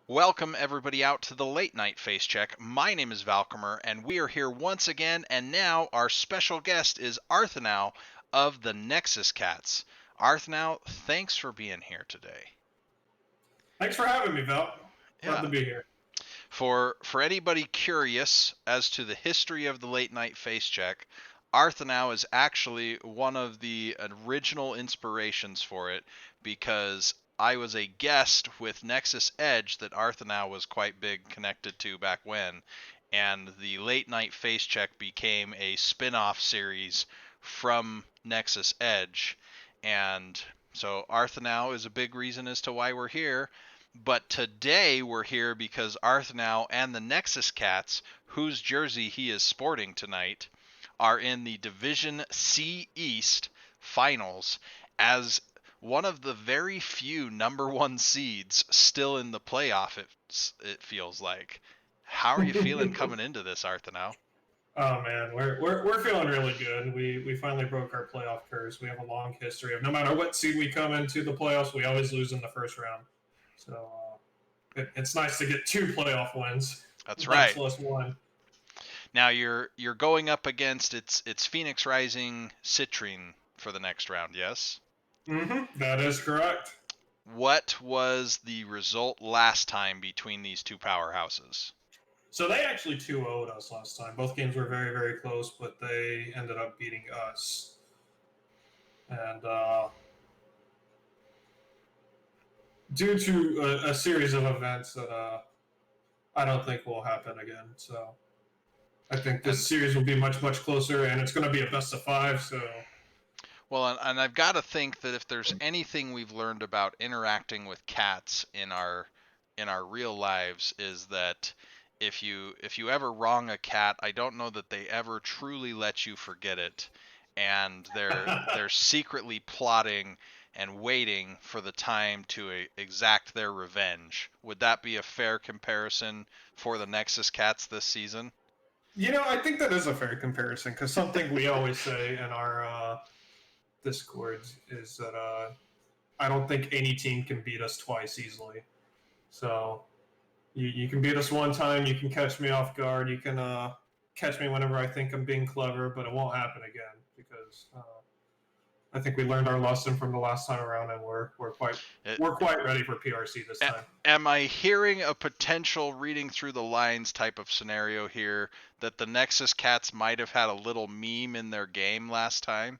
Welcome everybody out to the Late Night Facecheck. My name is Valkamer, and we are here once again, and now our special guest is Arthanau of the Nexus Cats. Arthanau, thanks for being here today. Thanks for having me, Val. Glad Yeah. to be here. For anybody curious as to the history of the Late Night Facecheck, Arthanau is actually one of the original inspirations for it because I was a guest with Nexus Edge that Arthanau was quite big connected to back when, and the Late Night Facecheck became a spin-off series from Nexus Edge, and so Arthanau is a big reason as to why we're here. But today we're here because Arthanau and the Nexus Cats, whose jersey he is sporting tonight, are in the Division C East finals as one of the very few number one seeds still in the playoff, it feels like. How are you feeling coming into this, Arthanau? Oh man, we're feeling really good. We finally broke our playoff curse. We have a long history of no matter what seed we come into the playoffs, we always lose in the first round. So it's nice to get 2 playoff wins. That's Much right. less one. Now you're going up against it's Phoenix Rising Citrine for the next round, yes? That is correct. What was the result last time between these two powerhouses? So they actually 2-0'd us last time. Both games were very, very close, but they ended up beating us. And due to a series of events that I don't think will happen again. So I think this And series will be much, much closer, and it's going to be a best of 5. So well, and I've got to think that if there's anything we've learned about interacting with cats in our real lives is that if you ever wrong a cat, I don't know that they ever truly let you forget it, and they're secretly plotting and waiting for the time to exact their revenge. Would that be a fair comparison for the Nexus Cats this season? I think that is a fair comparison because something we always say in our discords is that I don't think any team can beat us twice easily. So you can beat us one time, you can catch me off guard, you can catch me whenever I think I'm being clever, but it won't happen again because I think we learned our lesson from the last time around, and It, we're quite ready for PRC this time. Am I hearing a potential reading through the lines type of scenario here that the Nexus Cats might have had a little meme in their game last time?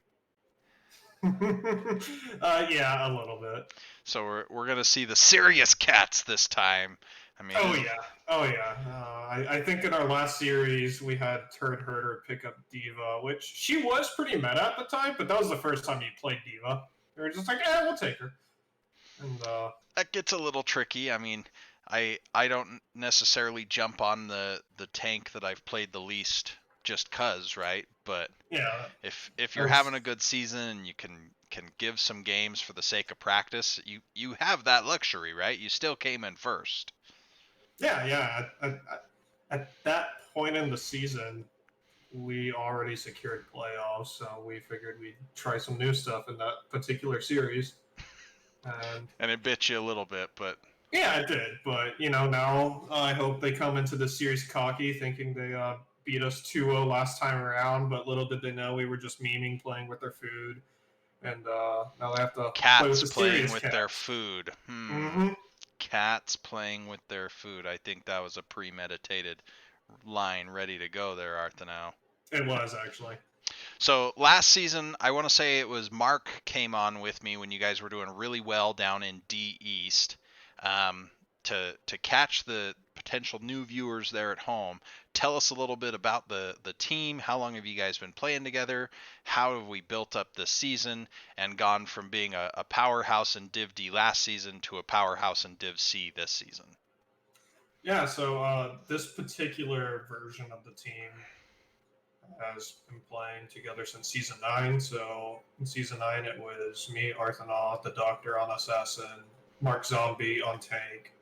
Yeah, a little bit. So we're gonna see the serious cats this time. I mean, Oh yeah, oh yeah. I think in our last series we had Turd Herder pick up Diva, which she was pretty meta at the time, but that was the first time you played Diva. They were just like, we'll take her. And that gets a little tricky. I mean, I don't necessarily jump on the tank that I've played the least just cuz, right? But yeah, if you're was having a good season and you can give some games for the sake of practice, you have that luxury, right? You still came in first. yeah. At that point in the season, we already secured playoffs, so we figured we'd try some new stuff in that particular series. And And it bit you a little bit, but yeah, it did. But now I hope they come into the series cocky, thinking they beat us 2-0 last time around. But little did they know we were just memeing, playing with their food, and now they have to play with cats the playing serious with their cats. food. Mm-hmm. Cats playing with their food. I think that was a premeditated line ready to go there, Arthanau. It was actually. So last season, I want to say it was Mark came on with me when you guys were doing really well down in D East. Um, to catch the potential new viewers there at home, tell us a little bit about the team. How long have you guys been playing together? How have we built up this season and gone from being a powerhouse in Div D last season to a powerhouse in Div C this season? Yeah. So this particular version of the team has been playing together since season 9. So in season 9, it was me, Arthanau, the Doctor on Assassin, Mark Zombie on Tank,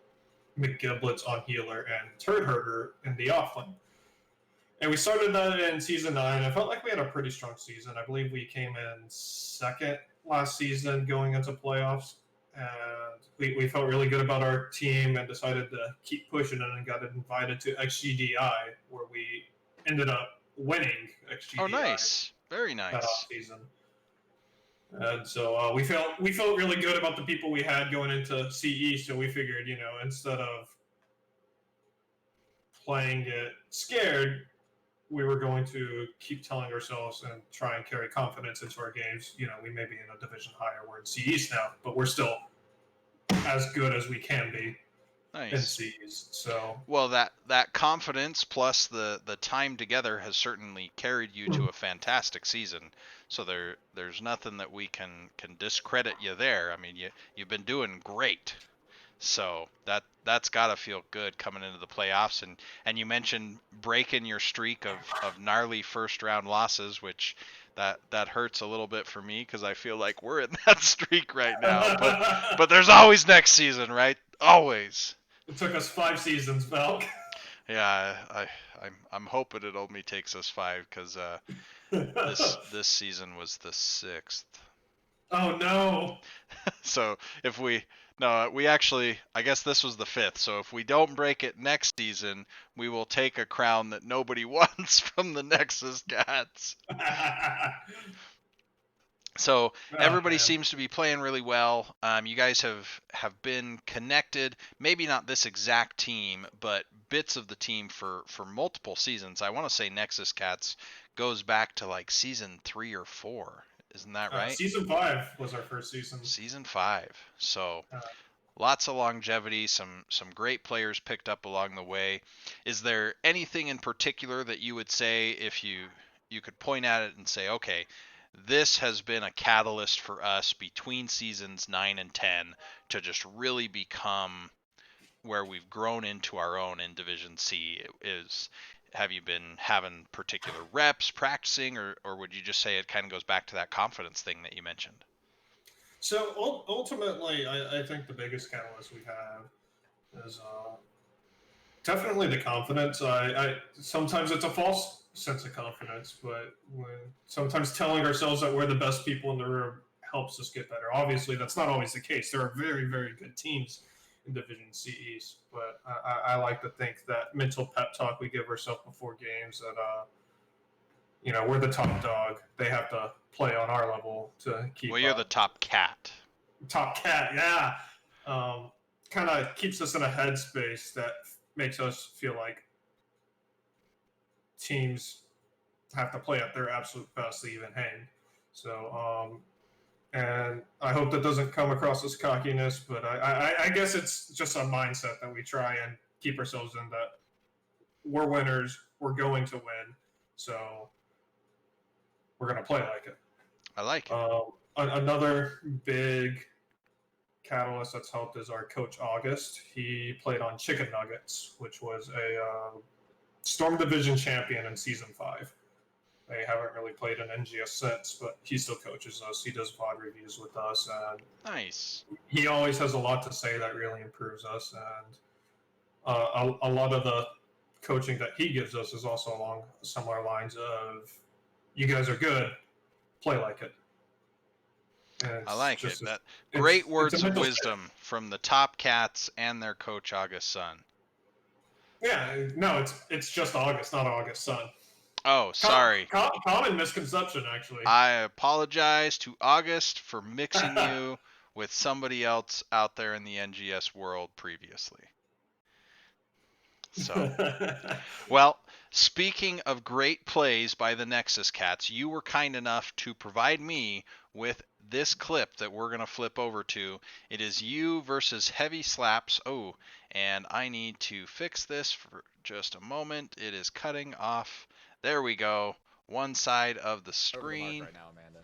McGiblets on Healer, and Turd Herder in the offlane. And we started that in season 9. I felt like we had a pretty strong season. I believe we came in second last season going into playoffs. and we felt really good about our team and decided to keep pushing it and got invited to XGDI, where we ended up winning Oh, XGDI nice. Very that off nice. season. And so we felt really good about the people we had going into CE. So we figured, instead of playing it scared, we were going to keep telling ourselves and try and carry confidence into our games. We may be in a division higher. We're in CEs now, but we're still as good as we can be in Nice. CEs. So Well, that confidence plus the time together has certainly carried you to a fantastic season. So there's nothing that we can discredit you there. I mean, you've been doing great. So that's got to feel good coming into the playoffs. And you mentioned breaking your streak of gnarly first round losses, which that hurts a little bit for me because I feel like we're in that streak right now. But there's always next season, right? Always. it took us 5 seasons, Valk. Yeah, I'm hoping it only takes us 5 because this season was the 6th. Oh no. So if we no, we actually I guess this was the 5th. So if we don't break it next season, we will take a crown that nobody wants from the Nexus Cats. So Oh everybody man. seems to be playing really well. You guys have been connected. Maybe not this exact team, but bits of the team for multiple seasons. I want to say Nexus Cats goes back to like season 3 or 4. Isn't that right? Season 5 was our first season. Season 5. So Uh, lots of longevity. Some great players picked up along the way. Is there anything in particular that you would say if you could point at it and say, okay, this has been a catalyst for us between seasons 9 and 10 to just really become where we've grown into our own in Division C? Is have you been having particular reps practicing, or would you just say it kind of goes back to that confidence thing that you mentioned? so ultimately, I think the biggest catalyst we have is definitely the confidence. I sometimes it's a false sense of confidence, but sometimes telling ourselves that we're the best people in the room helps us get better. Obviously, that's not always the case. There are very, very good teams in Division CEs, but I like to think that mental pep talk we give ourselves before games that we're the top dog. They have to play on our level to Well, keep you're the up. top cat. Top cat, yeah. Kind of keeps us in a headspace that makes us feel like teams have to play at their absolute best to even hang. So, and I hope that doesn't come across as cockiness, but I guess it's just a mindset that we try and keep ourselves in that we're winners, we're going to win, so we're going to play like it. I like it. Another big catalyst that's helped is our coach August. He played on Chicken Nuggets, which was a Storm Division champion in season 5. They haven't really played an NGS since, but he still coaches us. He does VOD reviews with us, and Nice. he always has a lot to say that really improves us. And a lot of the coaching that he gives us is also along similar lines of, "You guys are good, play like it." And I it's like it. just That great it's a words of mental shift. wisdom from the top cats and their coach August Sun. Yeah, no, it's just August, not August Sun. Oh, sorry. Common misconception, actually. I apologize to August for mixing you with somebody else out there in the NGS world previously. So, well, speaking of great plays by the Nexus Cats, you were kind enough to provide me with this clip that we're going to flip over to. It is you versus Heavy Slaps. Oh, and I need to fix this for just a moment. It is cutting off. There we go. One side of the screen. Right now, Amanda.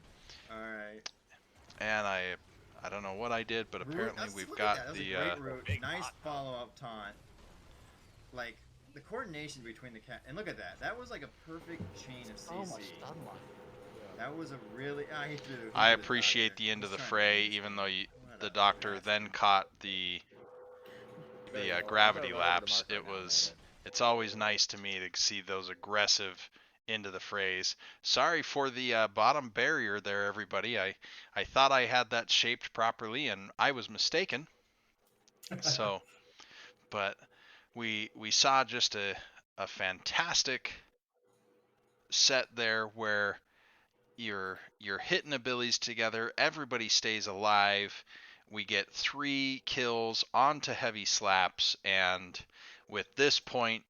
All right. And I don't know what I did, but apparently we've Look got at that. the That was a great route. Nice follow-up taunt. Like the coordination between the cat and look at that. That was like a perfect chain of CC. So much stun line. That was a really. I appreciate the end of the fray, even though the doctor then caught the gravity lapse. It's always nice to me to see those aggressive into the phrase. Sorry for the bottom barrier there, everybody. I thought I had that shaped properly, and I was mistaken. So, but we saw just a fantastic set there where you're hitting abilities together. Everybody stays alive. We get 3 kills onto heavy slaps, and with this point,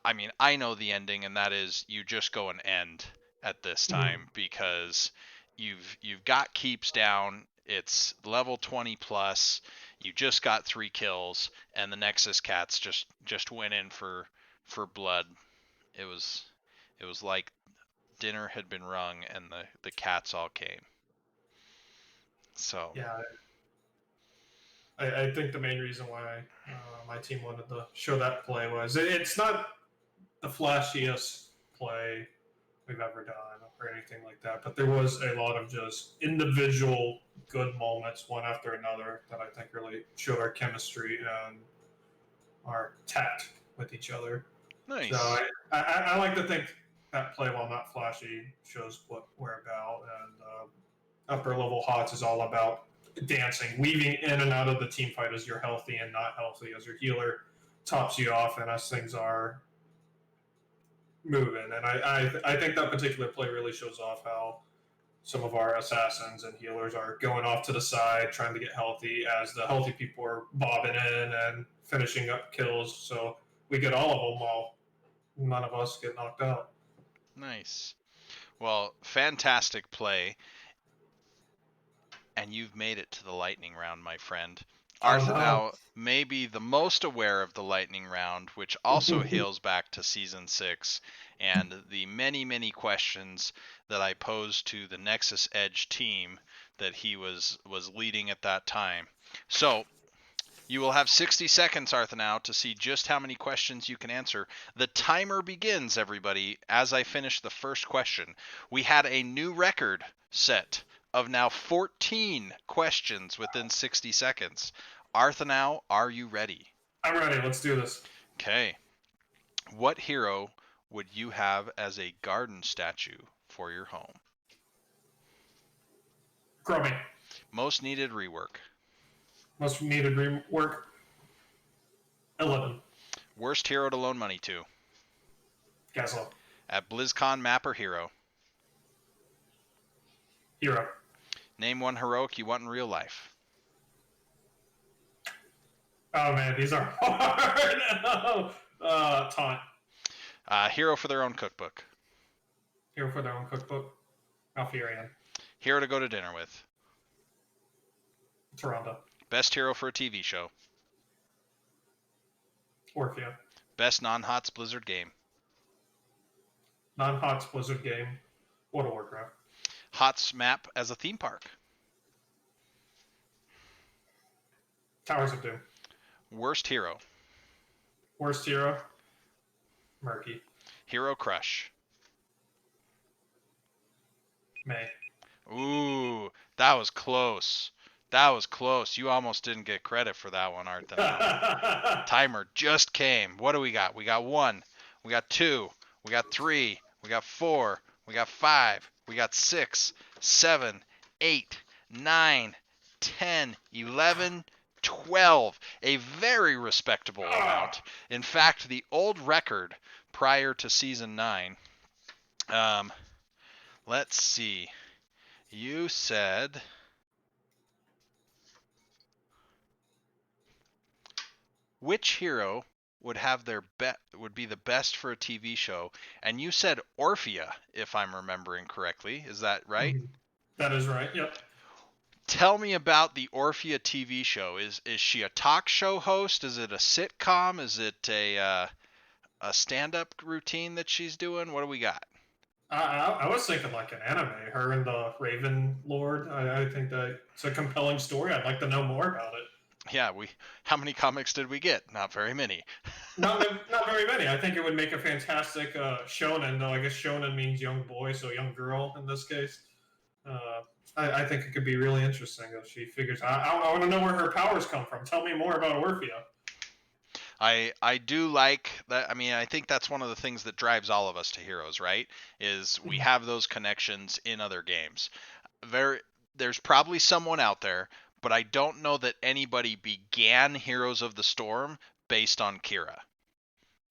I mean, I know the ending, and that is you just go and end at this time because you've got keeps down. It's level 20 plus. You just got 3 kills, and the Nexus Cats just went in for blood. It was like dinner had been rung, and the cats all came. So Yeah, I think the main reason why my team wanted to show that play was it's not the flashiest play we've ever done or anything like that, but there was a lot of just individual good moments, one after another, that I think really showed our chemistry and our tact with each other. So nice. I like to think that play, while not flashy, shows what we're about. And upper level HOTS is all about dancing, weaving in and out of the team fight as you're healthy and not healthy, as your healer tops you off, and as things are moving. And I think that particular play really shows off how some of our assassins and healers are going off to the side trying to get healthy as the healthy people are bobbing in and finishing up kills. So we get all of them while none of us get knocked out. Nice. Well, fantastic play. And you've made it to the lightning round, my friend. Oh Arthanau may be the most aware of the lightning round, which also no. hails back to season 6 and the many, many questions that I posed to the Nexus Edge team that he was leading at that time. So, you will have 60 seconds, Arthanau, to see just how many questions you can answer. The timer begins, everybody, as I finish the first question. We had a new record set of now 14 questions within 60 seconds. Arthanau, are you ready? I'm ready. Let's do this. Okay. What hero would you have as a garden statue for your home? Growing. Most needed rework. Most needed rework. 11. Worst hero to loan money to. Gasol. At BlizzCon, map or hero. Hero. Name one heroic you want in real life. Oh man, these are hard. Taunt. Hero for their own cookbook. Hero for their own cookbook. Alfurian. Hero to go to dinner with. Toronto. Best hero for a TV show. Orphea. Best non-HOTS Blizzard game. Non-HOTS Blizzard game. World of Warcraft. HOTS map as a theme park. Towers of Doom. Worst hero. Worst hero. Murky. Hero crush. May. Ooh, that was close. That was close. You almost didn't get credit for that one, Arthanau. Timer just came. What do we got? We got 1. We got 2. We got 3. We got 4. We got 5. We got 6, 7, 8, 9, 10, 11, 12. A very respectable amount. In fact, the old record prior to season 9. Let's see. You said which hero would have would be the best for a TV show, and you said Orphea, if I'm remembering correctly. Is that right? That is right. Yep. Tell me about the Orphea TV show. Is she a talk show host? Is it a sitcom? Is it a stand-up routine that she's doing? What do we got? I was thinking like an anime. Her and the Raven Lord. I think that it's a compelling story. I'd like to know more about it. Yeah, how many comics did we get? Not very many. not very many. I think it would make a fantastic shonen, though. I guess shonen means young boy, so young girl in this case. I think it could be really interesting if she figures out. I want to know where her powers come from. Tell me more about Orphea. I do like that. I mean, I think that's one of the things that drives all of us to Heroes, right? Is we have those connections in other games. There's probably someone out there, but I don't know that anybody began Heroes of the Storm based on Kira.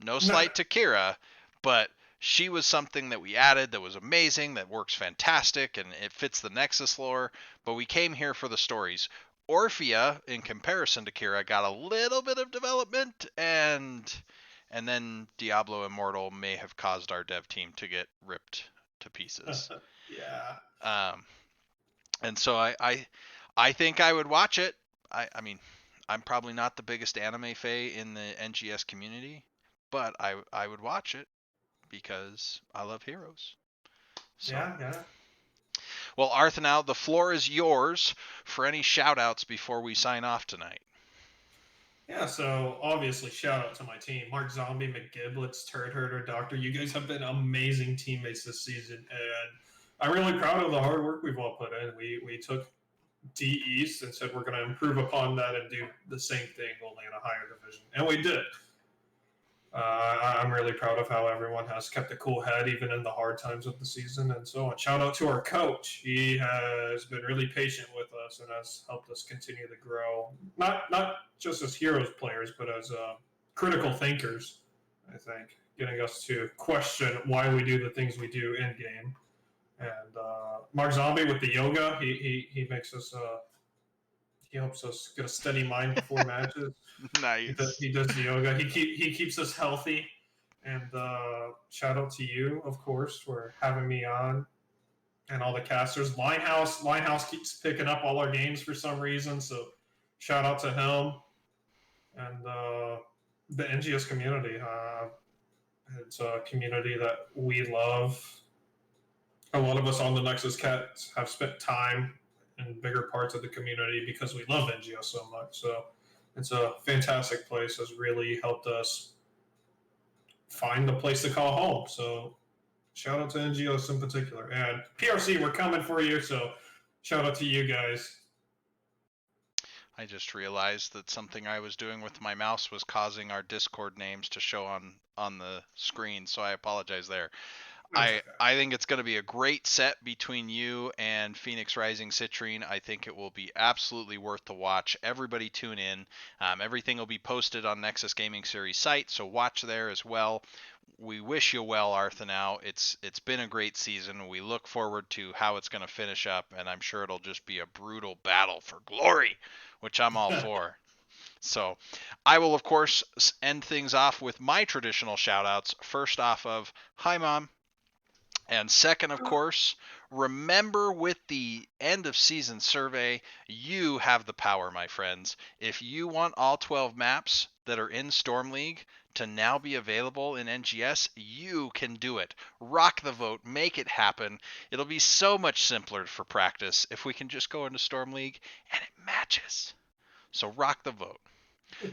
No No, slight to Kira, but she was something that we added that was amazing, that works fantastic, and it fits the Nexus lore. But we came here for the stories. Orphea, in comparison to Kira, got a little bit of development, and then Diablo Immortal may have caused our dev team to get ripped to pieces. yeah. Um, and so I think I would watch it. I mean, I'm probably not the biggest anime fae in the NGS community, but I would watch it because I love Heroes. So, Yeah. well, Arthanau, the floor is yours for any shout outs before we sign off tonight. Yeah, so obviously, shout out to my team: Mark Zombie, McGiblets, Turd Herder, Doctor. You guys have been amazing teammates this season, and I'm really proud of the hard work we've all put in. We took D East and said we're going to improve upon that and do the same thing, only in a higher division, and we did. I'm really proud of how everyone has kept a cool head even in the hard times of the season and so on. Shout out to our coach. He has been really patient with us and has helped us continue to grow. Not just as heroes players, but as critical thinkers. I think getting us to question why we do the things we do in game. And Mark Zombie with the yoga, he makes us. He helps us get a steady mind before matches. Nice. He does the yoga. He keeps us healthy. And shout out to you, of course, for having me on, and all the casters. Linehouse keeps picking up all our games for some reason, so shout out to him and the NGS community. It's a community that we love. A lot of us on the Nexus Cats have spent time in bigger parts of the community because we love NGS so much. So it's a fantastic place. Has really helped us find a place to call home. So shout out to NGOs in particular. And PRC, we're coming for you. So shout out to you guys. I just realized that something I was doing with my mouse was causing our Discord names to show on the screen, so I apologize there. I think it's going to be a great set between you and Phoenix Rising Citrine. I think it will be absolutely worth the watch. Everybody tune in. Everything will be posted on Nexus Gaming Series site, so watch there as well. We wish you well, Arthanau. It's been a great season. We look forward to how it's going to finish up, and I'm sure it'll just be a brutal battle for glory, which I'm all for. So I will, of course, end things off with my traditional shout-outs. First off of, hi, Mom. And second, of course, remember with the end of season survey, you have the power, my friends. If you want all 12 maps that are in Storm League to now be available in NGS, you can do it. Rock the vote, make it happen. It'll be so much simpler for practice if we can just go into Storm League and it matches. So rock the vote.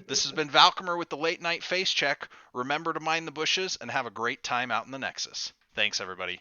This has been Valkamer with the Late Night Facecheck. Remember to mind the bushes and have a great time out in the Nexus. Thanks, everybody.